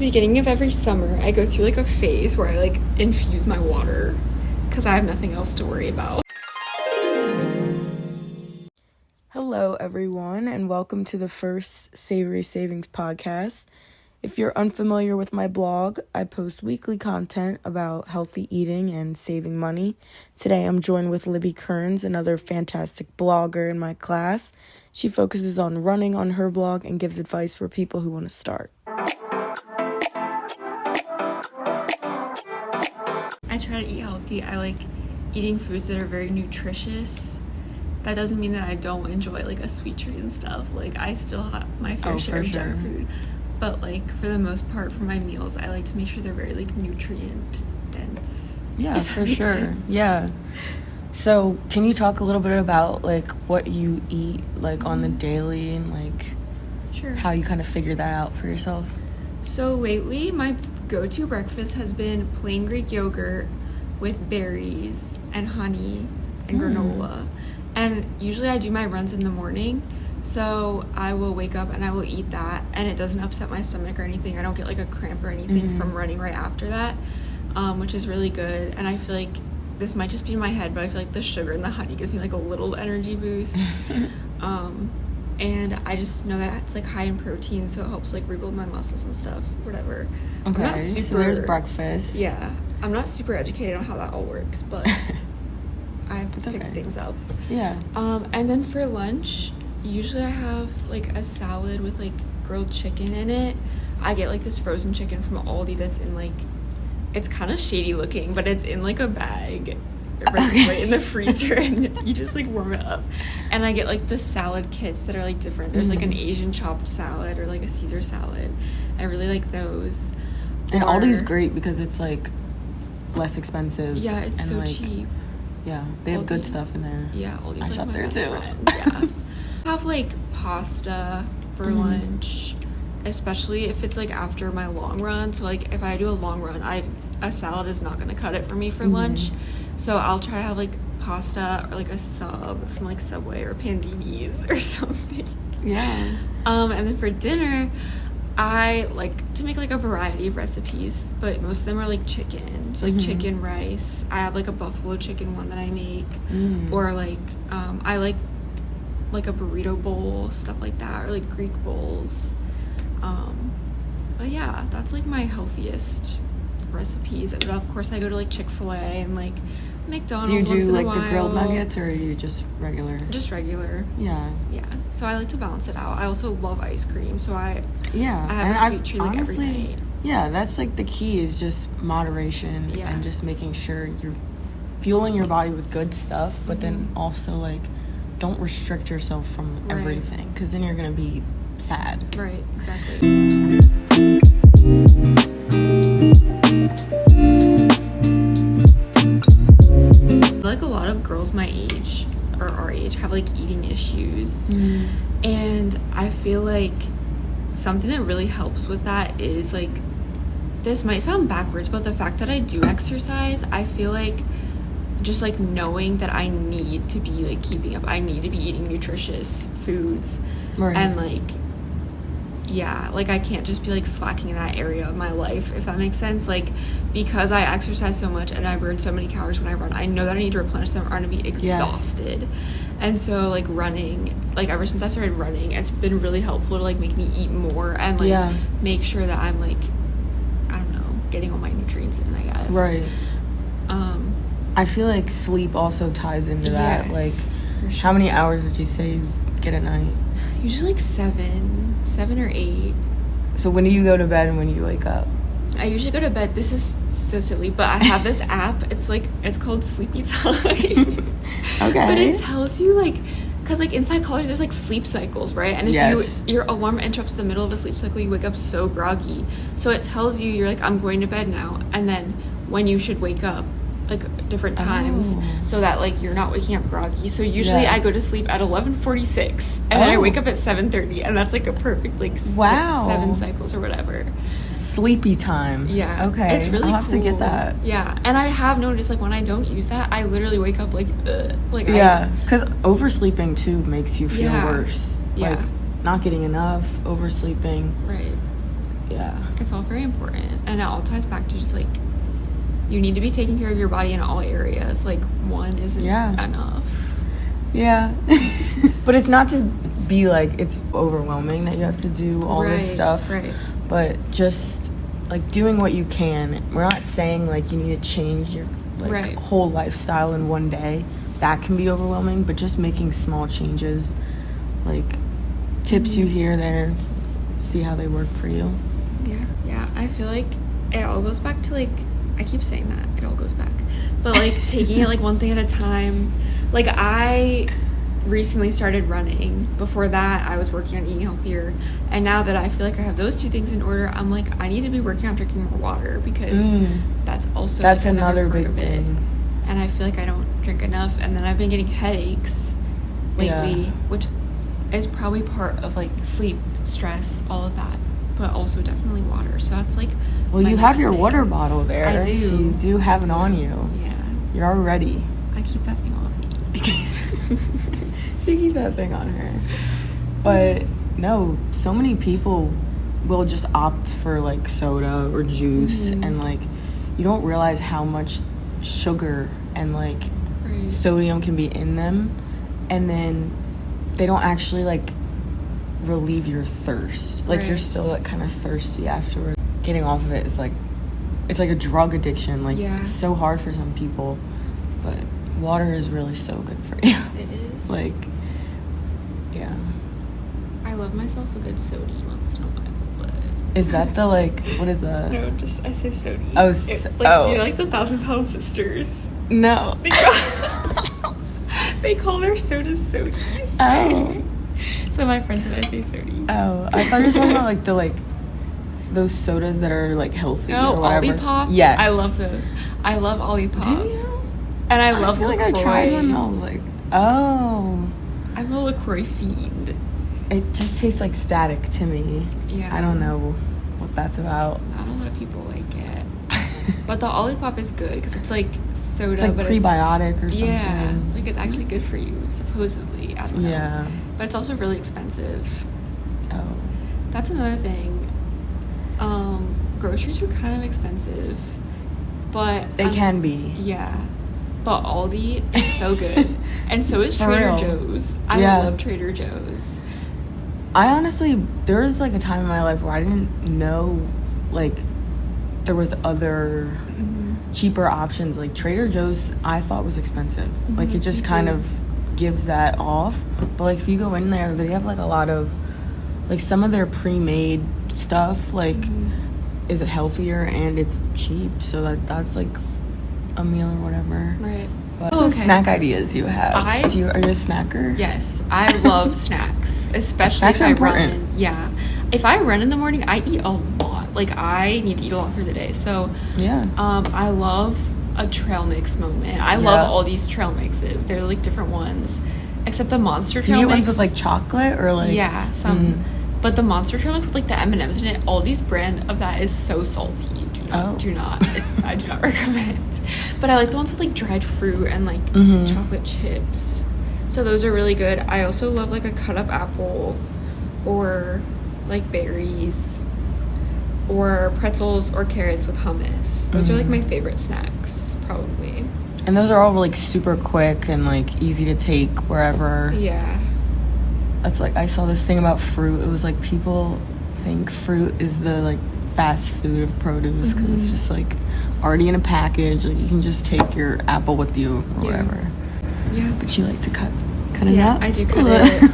beginning of every summer, I go through like a phase where I like infuse my water because I have nothing else to worry about. Hello, everyone, and welcome to the first Savory Savings podcast. If you're unfamiliar with my blog, I post weekly content about healthy eating and saving money. Today, I'm joined with Libby Kearns, another fantastic blogger in my class. She focuses on running on her blog and gives advice for people who want to start. I try to eat healthy. I like eating foods that are very nutritious. That doesn't mean that I don't enjoy like a sweet treat and stuff. Like I still have my fair share of junk food. But like for the most part for my meals, I like to make sure they're very like nutrient dense. Yeah, for sure. Sense. Yeah. So can you talk a little bit about like what you eat like on the daily and like how you kind of figure that out for yourself? So lately my go-to breakfast has been plain Greek yogurt with berries and honey and granola. And usually I do my runs in the morning. So I will wake up and I will eat that, and it doesn't upset my stomach or anything. I don't get like a cramp or anything from running right after that, which is really good. And I feel like this might just be in my head, but I feel like the sugar and the honey gives me like a little energy boost. And I just know that it's like high in protein, so it helps like rebuild my muscles and stuff, whatever. Okay, so there's breakfast. Yeah, I'm not super educated on how that all works, but I've picked things up. Yeah. And then for lunch, usually I have like a salad with like grilled chicken in it. I get like this frozen chicken from Aldi that's in like, it's kind of shady looking, but it's in like a bag right in the freezer, and you just like warm it up. And I get like the salad kits that are like different. There's like an Asian chopped salad or like a Caesar salad. I really like those. And Aldi's great because it's like less expensive. Yeah, it's and so like, cheap. Yeah, they have good stuff in there. Yeah, Aldi's I like my there best too. friend. Yeah. I have like pasta for lunch, especially if it's like after my long run. So like if I do a long run, a salad is not gonna cut it for me for lunch. So I'll try to have like pasta or like a sub from like Subway or Pandini's or something. Yeah. And then for dinner, I like to make like a variety of recipes, but most of them are like chicken. So like chicken rice. I have like a buffalo chicken one that I make, or like I like a burrito bowl, stuff like that, or like Greek bowls. But yeah, that's like my healthiest recipes. And of course I go to like Chick-fil-A and like McDonald's. Do you do once in like a the grilled while. nuggets, or are you just regular? Just regular. Yeah. Yeah. So I like to balance it out. I also love ice cream, so I have a sweet treat like every night. Yeah, that's like the key is just moderation and just making sure you're fueling your body with good stuff, but then also like don't restrict yourself from everything, because then you're gonna be sad. Right, exactly. Like a lot of girls my age or our age have like eating issues, and I feel like something that really helps with that is like, this might sound backwards, but the fact that I do exercise, I feel like just like knowing that I need to be like keeping up, I need to be eating nutritious foods, and like like I can't just be like slacking in that area of my life, if that makes sense. Like because I exercise so much and I burn so many calories when I run, I know that I need to replenish them or I'm gonna be exhausted. And so like running, like ever since I've started running, it's been really helpful to like make me eat more and like make sure that I'm like, I don't know, getting all my nutrients in, I guess. I feel like sleep also ties into that. Like how many hours would you say you get at night? Usually like 7 or 8. So when do you go to bed and when do you wake up? I usually go to bed, this is so silly, but I have this app, it's called Sleepy Time. But it tells you like, because like in psychology there's like sleep cycles, right? And if your alarm interrupts the middle of a sleep cycle, you wake up so groggy. So it tells you, you're like, I'm going to bed now, and then when you should wake up, like different times, so that like you're not waking up groggy. So usually I go to sleep at 11:46 and then I wake up at 7:30, and that's like a perfect like 7 cycles or whatever. Sleepy time. Yeah. Okay. It's really I'll have cool. to get that. Yeah. And I have noticed like when I don't use that, I literally wake up like because oversleeping too makes you feel worse. Yeah. Like not getting enough, oversleeping. Right. Yeah. It's all very important. And it all ties back to just, like, you need to be taking care of your body in all areas. Like, one isn't enough. Yeah. But it's not to be, like, it's overwhelming that you have to do all this stuff. Right. But just, like, doing what you can. We're not saying, like, you need to change your, like, whole lifestyle in one day. That can be overwhelming. But just making small changes, like, tips you hear there, see how they work for you. Yeah, I feel like it all goes back to, like, I keep saying that, it all goes back, but, like, taking it, like, one thing at a time. Like, I recently started running. Before that, I was working on eating healthier, and now that I feel like I have those two things in order, I'm like, I need to be working on drinking more water, because that's also, that's, like, another big part of it. thing. And I feel like I don't drink enough, and then I've been getting headaches lately, which is probably part of, like, sleep, stress, all of that, but also definitely water. So that's, like, well, you have your water bottle there. I do. So you do have it on you. Yeah. You're all ready. I keep that thing on me. She keep that thing on her. But no, so many people will just opt for, like, soda or juice, and, like, you don't realize how much sugar and, like, sodium can be in them, and then they don't actually, like, relieve your thirst. Like, you're still, like, kind of thirsty afterwards. Getting off of it is, like, it's like a drug addiction. Like, it's so hard for some people, but water is really so good for you. It is. Like, yeah. I love myself a good soda once in a while, but... Is that the, like, what is that? No, just, I say soda. Oh, you know, like the 1,000-Pound Sisters. No. They call their sodas sodies. Oh. So my friends and I say sody. Oh, I thought you were talking about, like, the, like, those sodas that are, like, healthy or whatever. Olipop? Yes. I love those. I love Olipop. Do you? And I love feel LaCroix. like I tried one and I was like, oh. I'm a LaCroix fiend. It just tastes like static to me. Yeah. I don't know what that's about. Not a lot of people like it. But the Olipop is good because it's like soda. It's like but prebiotic or something. Yeah. Like, it's actually good for you, supposedly. I don't know. Yeah. But it's also really expensive. Oh. That's another thing. Groceries are kind of expensive. But they can be. Yeah. But Aldi is so good. And so is Trader Joe's. I love Trader Joe's. I honestly, there was, like, a time in my life where I didn't know, like, there was other cheaper options. Like, Trader Joe's, I thought was expensive. Like, it just kind of gives that off. But, like, if you go in there, they have, like, a lot of, like, some of their pre-made stuff, like, is healthier and it's cheap. So that's, like, a meal or whatever. Right. But some snack ideas you have. Are you a snacker? Yes, I love snacks, especially snacks if are I important. run. Yeah, if I run in the morning, I eat a lot. Like, I need to eat a lot through the day. So yeah, I love a trail mix moment. I love Aldi's trail mixes. They're, like, different ones, except the Monster trail mix. Do you ones with, like, chocolate or, like, some. But the Monster trail mix with, like, the M&Ms in it, Aldi's brand of that is so salty. I do not recommend. But I like the ones with, like, dried fruit and, like, chocolate chips. So those are really good. I also love, like, a cut up apple or, like, berries or pretzels or carrots with hummus. Those are, like, my favorite snacks, probably. And those are all, like, super quick and, like, easy to take wherever. Yeah. That's, like, I saw this thing about fruit. It was like, people think fruit is the, like, fast food of produce because it's just, like, already in a package. Like, you can just take your apple with you or whatever. Yeah. But you like to cut it up? Yeah, I do cut it.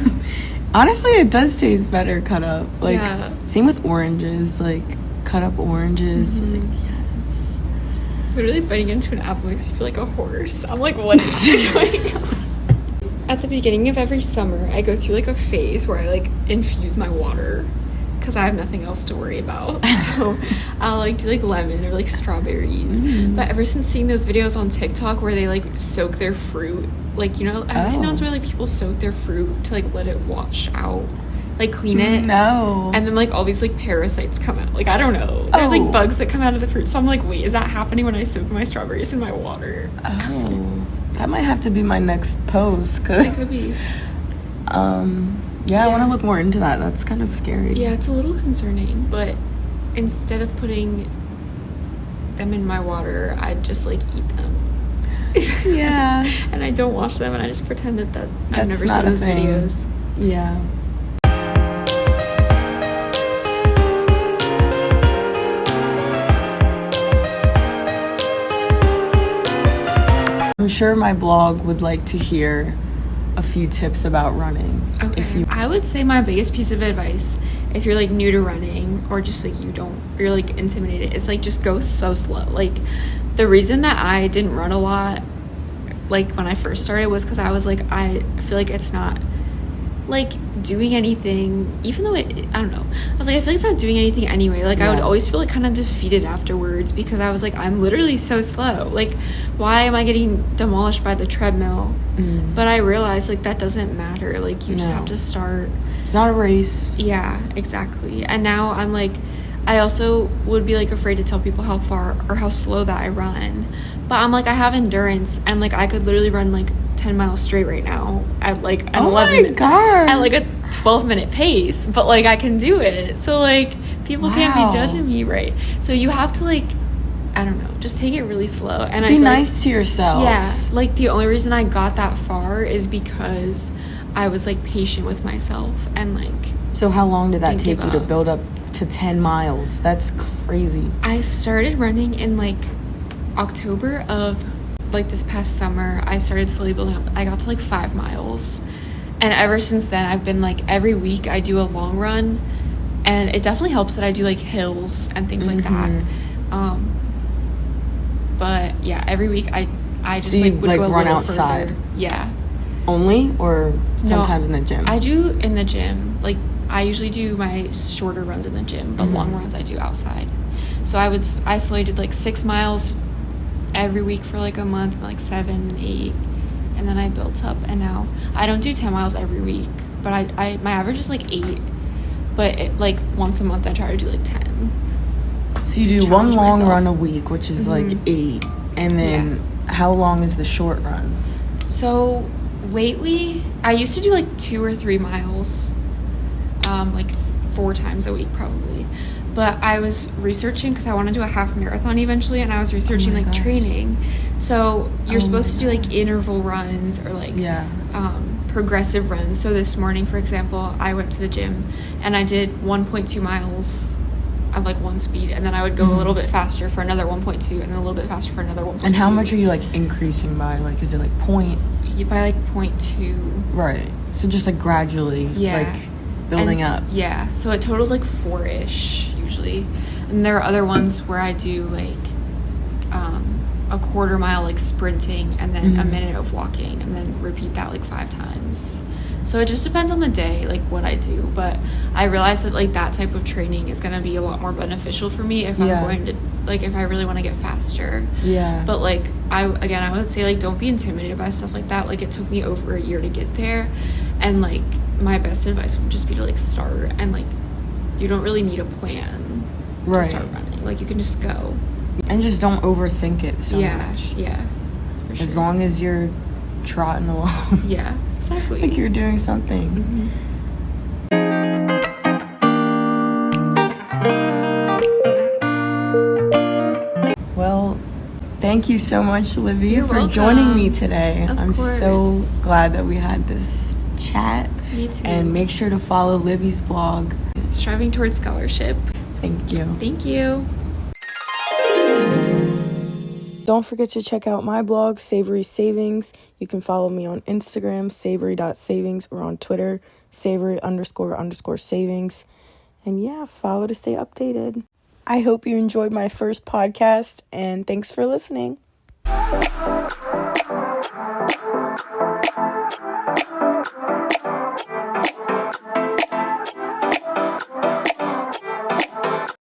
Honestly, it does taste better cut up. Like, same with oranges. Like, cut up oranges. Like, yes. Literally biting into an apple makes me feel like a horse. I'm like, what is going on? At the beginning of every summer, I go through, like, a phase where I, like, infuse my water because I have nothing else to worry about. So I'll, like, do, like, lemon or, like, strawberries. But ever since seeing those videos on TikTok where they, like, soak their fruit, like, you know, have you seen those where, like, people soak their fruit to, like, let it wash out, like, clean it? No. And then, like, all these, like, parasites come out. Like, I don't know. There's, like, bugs that come out of the fruit. So I'm like, wait, is that happening when I soak my strawberries in my water? Oh. That might have to be my next post. Cause, it could be. I want to look more into that. That's kind of scary. Yeah, it's a little concerning, but instead of putting them in my water, I just like eat them. Yeah. And I don't watch them, and I just pretend that I've never not seen a those thing. videos. Yeah. I'm sure my blog would like to hear a few tips about running. Okay. I would say my biggest piece of advice, if you're like new to running or just like you're like intimidated, is like just go so slow. Like the reason that I didn't run a lot like when I first started was because I was like, I feel like it's not like doing anything, even though I don't know, I was like, I feel like it's not doing anything anyway. Like I would always feel like kind of defeated afterwards because I was like, I'm literally so slow. Like why am I getting demolished by the treadmill? But I realized like that doesn't matter. Like you just have to start. It's not a race. Yeah, exactly. And now I'm like, I also would be like afraid to tell people how far or how slow that I run, but I'm like, I have endurance, and like I could literally run like 10 miles straight right now at like an 11 at like a 12-minute pace, but like I can do it. So like people can't be judging me, right? So you have to like, I don't know, just take it really slow and be nice to yourself. Yeah, like the only reason I got that far is because I was like patient with myself and like. So how long did that take you to build up to 10 miles? That's crazy. I started running in like October of like this past summer. I started slowly building up. I got to like 5 miles, and ever since then I've been like every week I do a long run, and it definitely helps that I do like hills and things like that. But yeah, every week I just so like would go a run little outside further. Yeah. Only, or sometimes in the gym? I do in the gym. Like I usually do my shorter runs in the gym, but long runs I do outside. So I slowly did like 6 miles every week for like a month, like 7 and 8, and then I built up, and now I don't do 10 miles every week, but I my average is like 8, but like once a month I try to do like 10. So you do one long run a week, which is like 8, and then how long is the short runs? So lately I used to do like 2 or 3 miles like 4 times a week probably, but I was researching because I want to do a half marathon eventually, and I was researching like training. So you're supposed to do like interval runs or like progressive runs. So this morning, for example, I went to the gym and I did 1.2 miles at like one speed, and then I would go a little bit faster for another 1.2, and then a little bit faster for another 1.2. And how much are you like increasing by? Like, is it like point? By like 0.2. Right. So just like gradually, like building up. Yeah. So it totals like 4-ish usually, and there are other ones where I do like a quarter mile like sprinting, and then a minute of walking, and then repeat that like 5 times. So it just depends on the day, like what I do. But I realize that like that type of training is going to be a lot more beneficial for me if I'm going to, like, if I really want to get faster. Yeah. But like I would say like don't be intimidated by stuff like that. Like it took me over a year to get there, and like my best advice would just be to like start, and like you don't really need a plan to start running. Like you can just go. And just don't overthink it so much. Yeah. For sure. As long as you're trotting along. Yeah, exactly. Like you're doing something. Well, thank you so much, Livy, for joining me today. I'm so glad that we had this chat. Me too. And make sure to follow Livy's blog. Striving Towards Scholarship. Thank you. Thank you. Don't forget to check out my blog, Savory Savings. You can follow me on Instagram, savory.savings, or on Twitter, savory__savings. And yeah, follow to stay updated. I hope you enjoyed my first podcast, and thanks for listening.